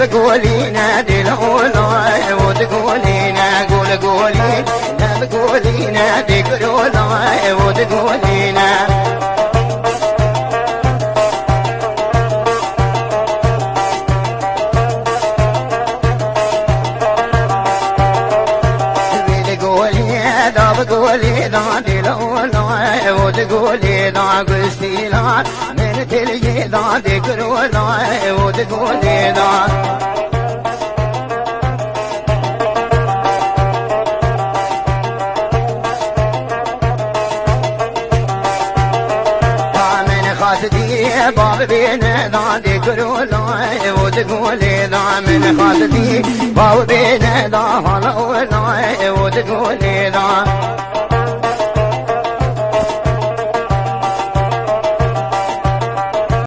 بقولينا دلولاي وتقولينا قولينا بقولينا دقرولاي وتقولينا بقولي ذا دلولاي وتقولي ذا قستي لا من تلقي ذا دقرولاي وتقولي ذا خاطتي باب بين ذا دقرولاي وتقولي ذا من خاطتي باب بين ذا هلا ولاي وتقولي ذا